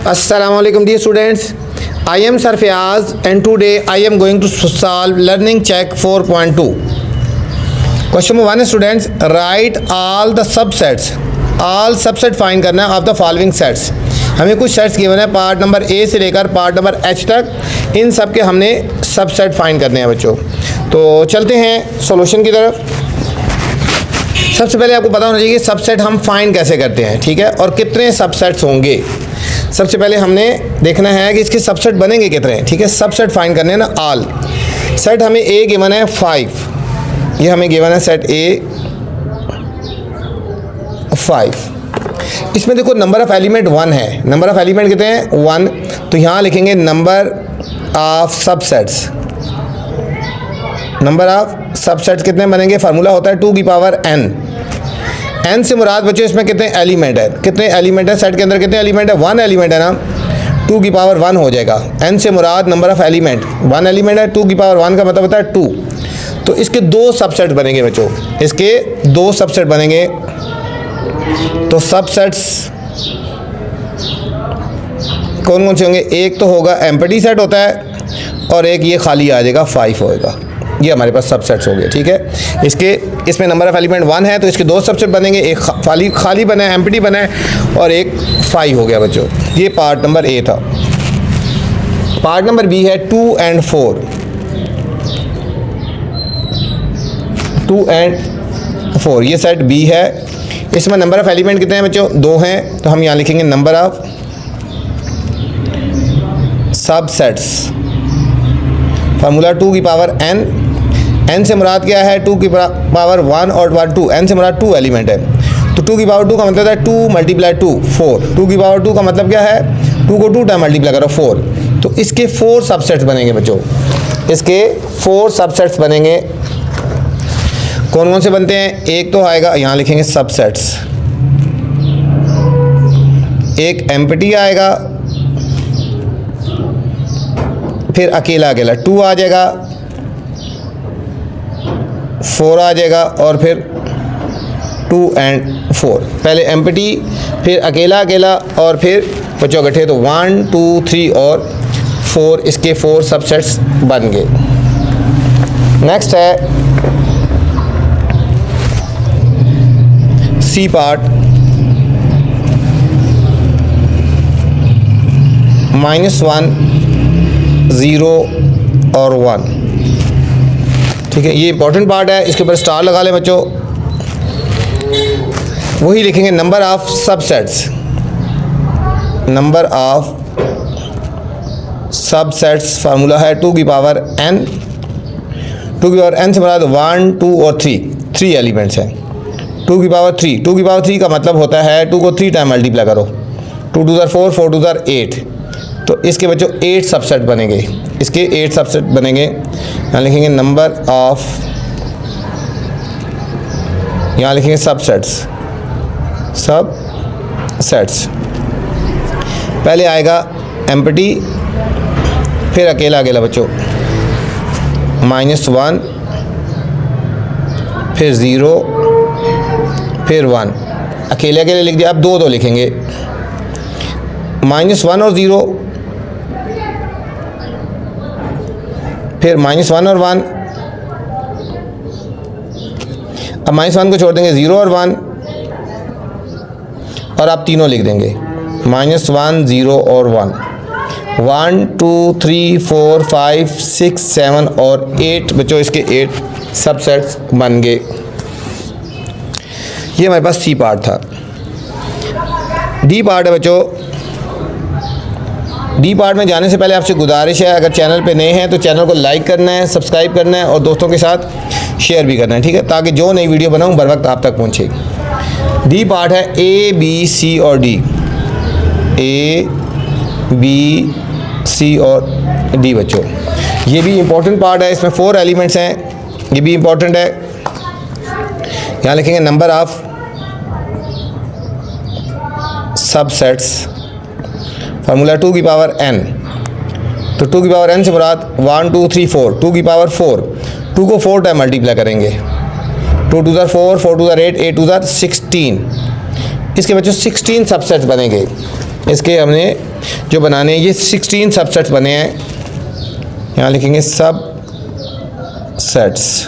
Assalamualaikum dear students, I am Sir Fayaz and today I am going to solve learning check 4.2. Question number 1 students, write all the subsets. All subset find करना है of the following sets. हमें कुछ sets given है part number A से लेकर part number H तक, इन सब के हमने सबसेट फाइंड करने हैं बच्चों। तो चलते हैं सॉल्यूशन की तरफ। सबसे पहले आपको पता होना चाहिए कि सबसेट हम फाइंड कैसे करते हैं, ठीक है, और कितने सबसेट्स होंगे। सबसे पहले हमने देखना है कि इसके सबसेट बनेंगे कितने, ठीक है। सबसेट फाइंड करने हैं ना, ऑल सेट हमें ए गिवन है 5, ये हमें गिवन है सेट ए 5। इसमें देखो नंबर ऑफ एलिमेंट 1 है, नंबर ऑफ एलिमेंट कितने हैं 1, तो यहाँ लिखेंगे number of subsets. Number of subsets कितने बनेंगे, फार्मूला होता है 2 की पावर n। n से मुराद बच्चों इसमें कितने एलिमेंट है, कितने एलिमेंट है सेट के अंदर, कितने एलिमेंट है 1 एलिमेंट है ना, 2 की पावर 1 हो जाएगा। n से मुराद नंबर ऑफ एलिमेंट 1 एलिमेंट है, 2 की पावर 1 का मतलब होता है 2। तो इसके 2 सबसेट बनेंगे बच्चों, इसके 2 सबसेट बनेंगे। तो सबसेट्स कौन कौन से होंगे, एक तो होगा एम्प्टी सेट होता है और एक ये खाली आ जाएगा 5 होएगा। ये हमारे पास सबसेट्स हो गए, ठीक है। इसमें नंबर ऑफ एलिमेंट 1 है तो इसके 2 सबसेट बनेंगे, एक खाली बना है एम्प्टी बना है और एक 5 हो गया बच्चों। ये पार्ट नंबर ए था। पार्ट नंबर बी है 2 and 4। 2 and 4 ये सेट बी है। इसमें नंबर ऑफ एलिमेंट कितने हैं बच्चों, 2 हैं, तो हम यहाँ लिखेंगे नंबर ऑफ सबसेट्स, फार्मूला 2 की पावर n। n से मुराद क्या है, 2 की पावर 1 और 2, n से मुराद 2 एलिमेंट है। तो 2 की पावर 2 का मतलब है 2 × 2 4। 2 की पावर 2 का मतलब क्या है, 2 को 2 टाइम मल्टीप्लाई करो 4। तो इसके 4 सबसेट्स बनेंगे बच्चों, इसके 4 सबसेट्स बनेंगे। कौन कौन से बनते हैं, एक तो आएगा यहाँ लिखेंगे सबसेट्स, एक एम्प्टी आएगा, फिर अकेला अकेला 2 आ जाएगा, 4 आ जाएगा और फिर 2 and 4। पहले एम्प्टी, फिर अकेला अकेला और फिर बच्चों इकट्ठे, तो 1 2 3 और 4, इसके 4 सबसेट्स बन गए। नेक्स्ट है सी पार्ट, -1 0 और 1, ठीक है। ये इंपॉर्टेंट पार्ट है, इसके ऊपर स्टार लगा लें बच्चों। वही लिखेंगे number of subsets, number of subsets formula है 2 की पावर n। 2 की पावर n से मुराद 1 2 और 3 एलिमेंट्स हैं। 2 की पावर 3, 2 की पावर 3 का मतलब होता है 2 को 3 टाइम मल्टीप्लाई करो, 2 2 4 4 2 8। तो इसके बच्चों 8 सबसेट बनेंगे, इसके 8 सबसेट बनेंगे। यहाँ लिखेंगे नंबर ऑफ, यहाँ लिखेंगे सबसेट्स, सबसेट्स। पहले आएगा एम्प्टी, फिर अकेला अकेला बच्चों, -1, फिर 0, फिर 1, अकेले अकेले लिख दिया। अब 2 लिखेंगे, -1 और 0, फिर -1 और 1, अब -1 को छोड़ देंगे 0 और 1, और आप तीनों लिख देंगे -1 0 और 1। 1 2 3 4 5 6 7 और 8 बच्चों, इसके 8 सबसेट्स बन गए। ये हमारे पास सी पार्ट था। डी पार्ट है बच्चों। डी पार्ट में जाने से पहले आपसे गुजारिश है, अगर चैनल पे नए हैं तो चैनल को लाइक करना है, सब्सक्राइब करना है और दोस्तों के साथ शेयर भी करना है, ठीक है, ताकि जो नई वीडियो बनाऊँ बर वक्त आप तक पहुँचेगी। डी पार्ट है ए बी सी और डी, ए बी सी और डी बच्चों। ये भी इम्पोर्टेंट पार्ट है, इसमें 4 एलिमेंट्स हैं, ये भी इम्पोर्टेंट है। यहाँ लिखेंगे नंबर ऑफ सबसेट्स, फार्मूला 2 की पावर n। तो 2 की पावर n से मुराद 1 2 3 4, 2 की पावर 4, 2 को 4 टाइम मल्टीप्लाई करेंगे, 2 2 4 4 2 8 8 2 16। इसके बच्चों 16 सबसेट्स बनेंगे। इसके हमने जो बनाने हैं, ये 16 सबसेट्स बने हैं। यहाँ लिखेंगे सब सेट्स,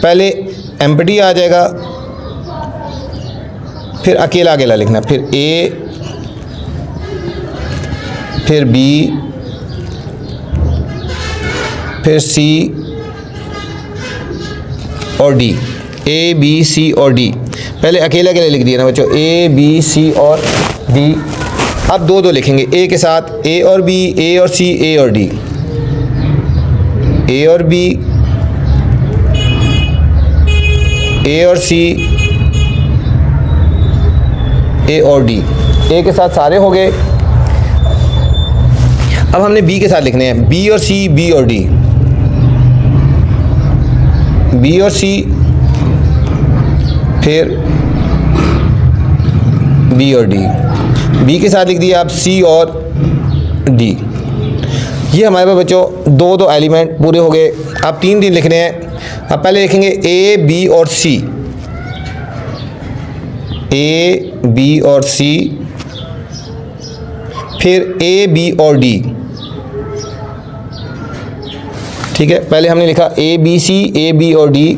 पहले एम्प्टी आ जाएगा, फिर अकेला अकेला लिखना, फिर ए, फिर बी, फिर सी और डी। ए बी सी और डी, पहले अकेले अकेले लिख दिया ना बच्चों, ए बी सी और डी। अब दो दो लिखेंगे, ए के साथ ए और बी, ए और सी, ए और डी, ए और बी, ए और सी, ए और डी। ए के साथ सारे हो गए। अब हमने बी के साथ लिखने हैं, बी और सी, बी और डी, बी और सी, फिर बी और डी। बी के साथ लिख दिया आप सी और डी। ये हमारे पास बच्चों दो दो एलिमेंट पूरे हो गए। अब तीन तीन लिखने हैं। अब पहले लिखेंगे ए बी और सी, ए बी और सी, फिर ए बी और डी। ठीक है, पहले हमने लिखा A B C, A B और डी।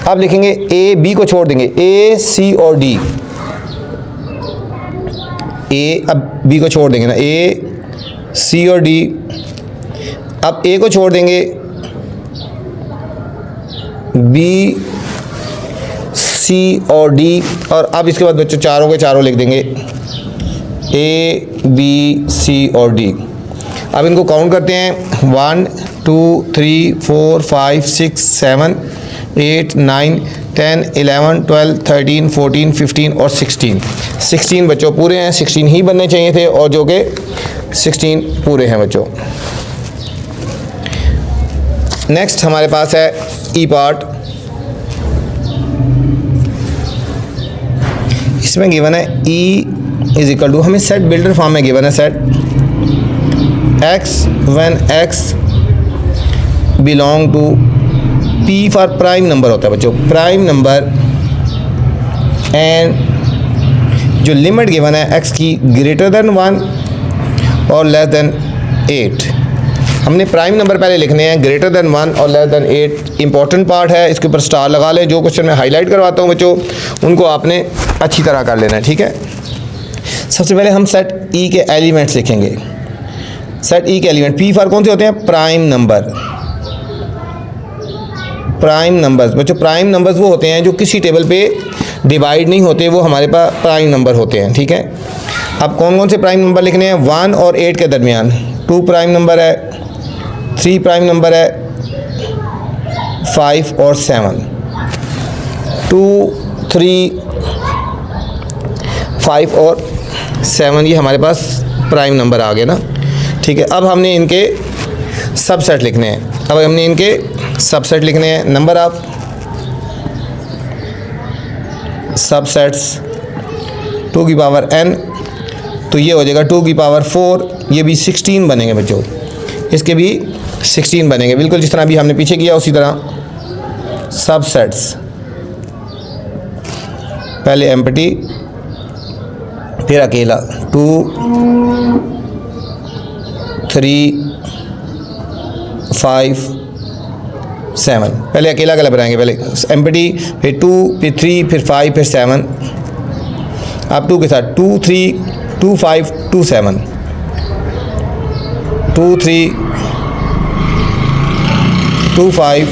अब लिखेंगे ए बी को छोड़ देंगे, ए सी और डी, ए, अब बी को छोड़ देंगे ना, ए सी और डी। अब ए को छोड़ देंगे, बी सी और डी। और अब इसके बाद बच्चों चारों के चारों लिख देंगे, ए बी सी और डी। अब इनको काउंट करते हैं, 1 2 3 4 5 6 7 8 9 10 11 12 13 14 15 और 16 बच्चों पूरे हैं। 16 ही बनने चाहिए थे और जो कि 16 पूरे हैं बच्चों। नेक्स्ट हमारे पास है ई पार्ट। इसमें गिवन है ई इज इक्वल टू, हमें सेट बिल्डर फॉर्म में गिवन है set x when x belong to P for prime number होता है बच्चों, प्राइम नंबर, एंड जो लिमिट गिवन है एक्स की ग्रेटर देन 1 और लेस देन 8। हमने प्राइम नंबर पहले लिखने हैं, ग्रेटर देन 1 और लेस देन 8 इंपॉर्टेंट पार्ट है, इसके ऊपर स्टार लगा लें। जो क्वेश्चन मैं हाईलाइट करवाता हूँ बच्चों उनको आपने अच्छी तरह कर लेना है। ठीक है, सबसे पहले हम सेट ई के एलिमेंट्स लिखेंगे। सेट ई के एलिमेंट पी फॉर कौन से होते हैं, प्राइम नंबर। प्राइम नंबर्स बच्चों, प्राइम नंबर्स वो होते हैं जो किसी टेबल पे डिवाइड नहीं होते, वो हमारे पास प्राइम नंबर होते हैं। ठीक है, अब कौन कौन से प्राइम नंबर लिखने हैं, 1 और 8 के दरमियान 2 प्राइम नंबर है, 3 प्राइम नंबर है, 5 और 7। 2 3 5 और 7 ये हमारे पास प्राइम नंबर आ गए ना। ठीक है, अब हमने इनके सबसेट लिखने हैं। अब हमने इनके सबसेट लिखने हैं, नंबर ऑफ सबसेट्स 2 की पावर n, तो ये हो जाएगा 2 की पावर 4, ये भी 16 बनेंगे बच्चों, इसके भी 16 बनेंगे, बिल्कुल जिस तरह अभी हमने पीछे किया उसी तरह। सबसेट्स पहले एम्प्टी, फिर अकेला 2 3 5 7, पहले अकेला अकेला बनाएंगे, पहले एम्प्टी, फिर 2 फिर 3 फिर 5 फिर 7। अब 2 के साथ 2 3 2 5 2 7 2 3 2 5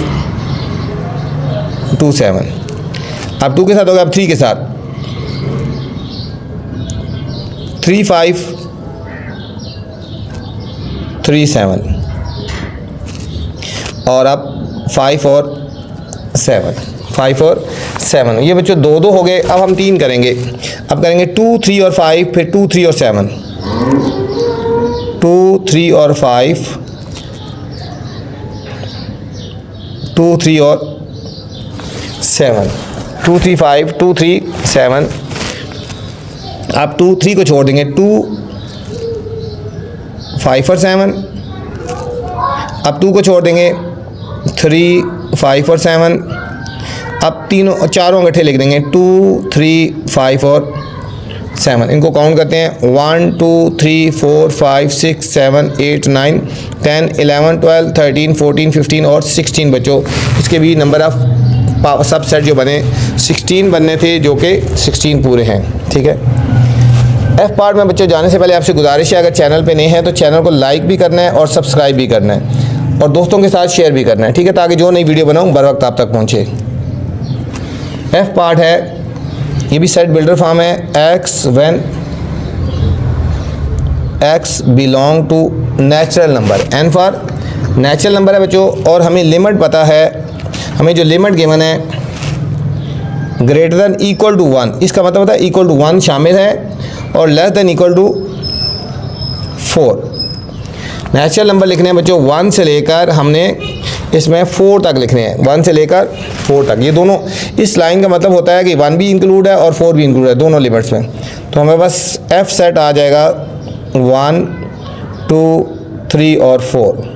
2 7। अब 2 के साथ हो गया, अब 3 के साथ 3 5 3 7 और अब 5 और 7 5 और 7। ये बच्चों 2 2 हो गए। अब हम 3 करेंगे, अब करेंगे 2 3 और 5, फिर 2 3 और 7, 2 3 और 5, 2 3 और 7, 2 3 5 2 3 7। अब 2 3 को छोड़ देंगे, 2 5 और 7। अब 2 को छोड़ देंगे, 3 5 और 7। अब तीनों चारों अंगूठे लिख देंगे, 2 3 5 और 7। इनको काउंट करते हैं 1 2 3 4 5 6 7 8 9 10 11 12 13 14 15 और 16 बच्चों। इसके भी नंबर ऑफ सबसेट जो बने 16 बनने थे, जो कि 16 पूरे हैं। ठीक है, एफ पार्ट में बच्चों जाने से पहले आपसे गुजारिश है, अगर चैनल पे नए हैं तो चैनल को लाइक भी करना है और सब्सक्राइब भी करना है और दोस्तों के साथ शेयर भी करना है। ठीक है, ताकि जो नई वीडियो बनाऊँ बर वक्त आप तक पहुँचे। एफ पार्ट है, ये भी सेट बिल्डर फॉर्म है। X when x belong to natural number, N for natural number है बच्चों। और हमें लिमिट पता है, हमें जो लिमिट गिवन है ग्रेटर देन इक्वल टू 1, इसका मतलब होता है इक्वल टू 1 शामिल है और less than equal to 4। Natural number लिखने हैं बच्चों 1 से लेकर हमने इसमें 4 तक लिखने हैं, 1 से लेकर 4 तक। ये दोनों, इस लाइन का मतलब होता है कि 1 भी इंक्लूड है और 4 भी इंक्लूड है, दोनों लिमिट्स में। तो हमें बस एफ सेट आ जाएगा 1 2 3 और 4।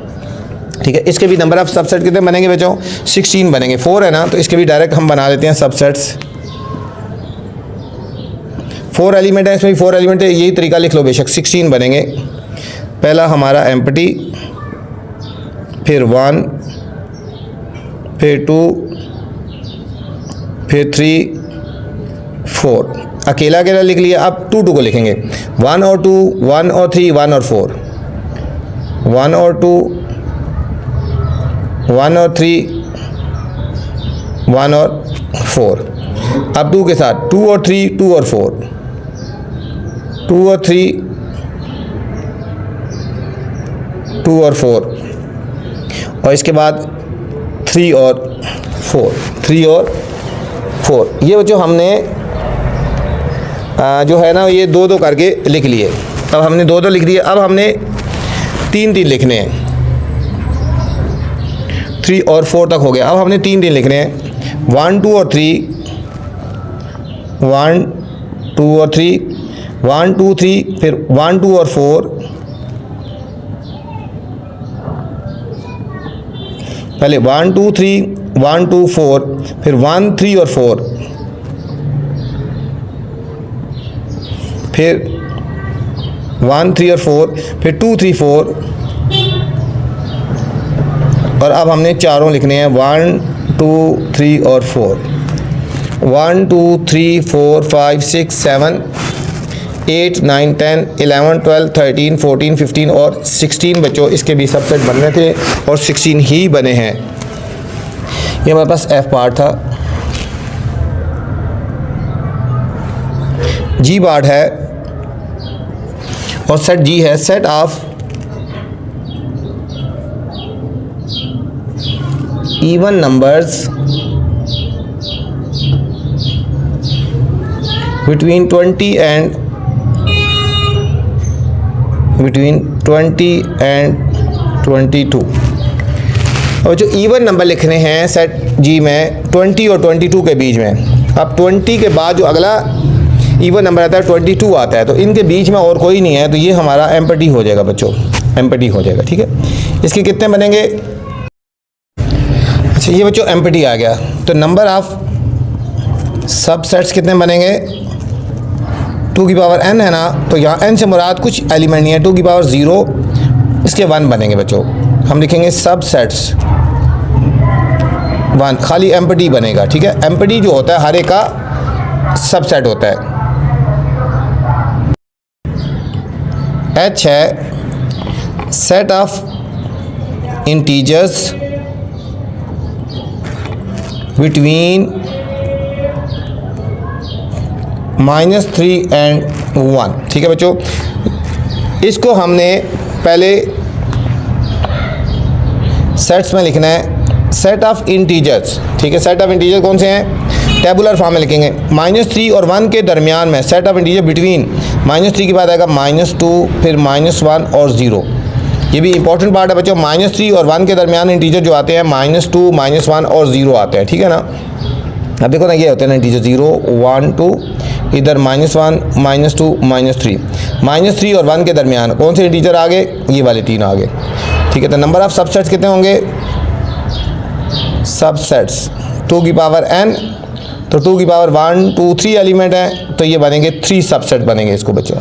ठीक है, इसके भी नंबर ऑफ सबसेट कितने बनेंगे बच्चों? 16 बनेंगे। 4 है ना, तो इसके भी डायरेक्ट हम बना लेते हैं सबसेट्स। 4 एलिमेंट है, इसमें भी 4 एलिमेंट है, यही तरीका लिख लो बेशक। 16 बनेंगे। पहला हमारा एम्प्टी, फिर 1, फिर 2, फिर 3 4। अकेला अकेला लिख लिया, अब 2 2 को लिखेंगे। 1 और 2, 1 और 3, 1 और 4, 1 और 2, 1 और 3, 1 और 4। अब 2 के साथ 2 और 3, 2 और 4, 2 और 3, 2 और 4, और इसके बाद 3 और 4, 3 और 4। ये बच्चों हमने जो है ना ये 2 2 करके लिख लिए। अब हमने 2 2 लिख दिए, अब हमने 3 3 लिखने हैं। 3 और 4 तक हो गया, अब हमने 3 3 लिखने हैं। 1 2 और 3, 1 2 और 3, 1 2 3, फिर 1 2 और 4, पहले 1 2 3, 1 2 4, फिर 1 3 और 4, फिर 1 3 और 4, फिर 2 3 4, और अब हमने चारों लिखने हैं 1 2 3 और 4। 1 2 3 4 5 6 7 8 9 10 11 12 13 14 15 और 16 बच्चों। इसके भी सबसेट बनने थे और 16 ही बने हैं। ये हमारे पास एफ पार्ट था। जी पार्ट है, और सेट जी है, set of even numbers between 20 and 22। और जो इवन नंबर लिखने हैं सेट जी में 20 और 22 के बीच में। अब 20 के बाद जो अगला इवन नंबर आता है 22 आता है, तो इनके बीच में और कोई नहीं है, तो ये हमारा एम्प्टी हो जाएगा बच्चों, एम्प्टी हो जाएगा। ठीक है, इसके कितने बनेंगे? अच्छा, ये बच्चों एम्प्टी आ गया, तो नंबर ऑफ सबसेट्स कितने बनेंगे? 2 की पावर n है ना, तो यहाँ n से मुराद कुछ एलिमेंट नहीं है, 2 की पावर 0, इसके 1 बनेंगे बच्चों। हम लिखेंगे सबसेट्स 1, खाली एम्प्टी बनेगा। ठीक है, एम्प्टी जो होता है हर एक का सबसेट होता है। h है set of integers between -3 and 1। ठीक है बच्चों, इसको हमने पहले सेट्स में लिखना है, सेट ऑफ इंटीजर्स। ठीक है, सेट ऑफ इंटीजर कौन से हैं? टेबुलर फॉर्म में लिखेंगे। -3 और 1 के दरमियान में सेट ऑफ इंटीजर बिटवीन, -3 के बाद आएगा -2, फिर -1 और 0। ये भी इंपॉर्टेंट पार्ट है बच्चों। -3 और 1 के दरमियान इंटीजर जो आते हैं -2, -1 और 0 आते हैं। ठीक है ना, अब देखो ना, ये होते हैं ना इंटीजर 0 1 2, इधर -1 -2 -3। -3 और 1 के दरमियान कौन से इंटीजर आ गए? ये वाले 3 आ गए। ठीक है, तो नंबर ऑफ सबसेट्स कितने होंगे? सबसेट्स 2 की पावर n तो 2 की पावर 1 2 3 एलिमेंट है, तो ये बनेंगे 3 सबसेट बनेंगे इसको बच्चों।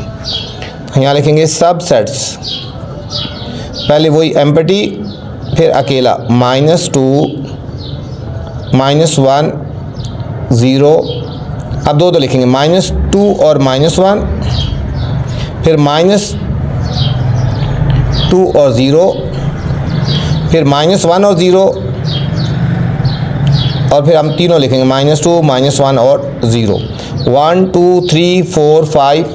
यहाँ लिखेंगे सबसेट्स, पहले वही एम्प्टी, फिर अकेला -2 -1 0। अब दो लिखेंगे -2 और -1, फिर -2 और 0, फिर -1 और 0, और फिर हम तीनों लिखेंगे -2 -1 और 0। 1 2 3 4 5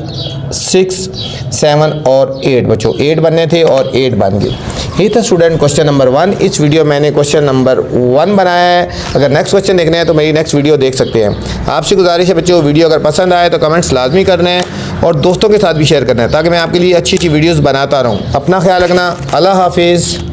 6 7 और 8 बच्चों, 8 बनने थे और 8 बन गए। ये था स्टूडेंट क्वेश्चन नंबर 1। इस वीडियो मैंने क्वेश्चन नंबर 1 बनाया है। अगर नेक्स्ट क्वेश्चन देखने हैं तो मेरी नेक्स्ट वीडियो देख सकते हैं। आपसे गुजारिश है बच्चों, वीडियो अगर पसंद आए तो कमेंट्स लाजमी करना है और दोस्तों के साथ भी शेयर करना है, ताकि मैं आपके लिए अच्छी अच्छी वीडियोज़ बनाता रहूँ। अपना ख्याल रखना। अल्लाह हाफिज़।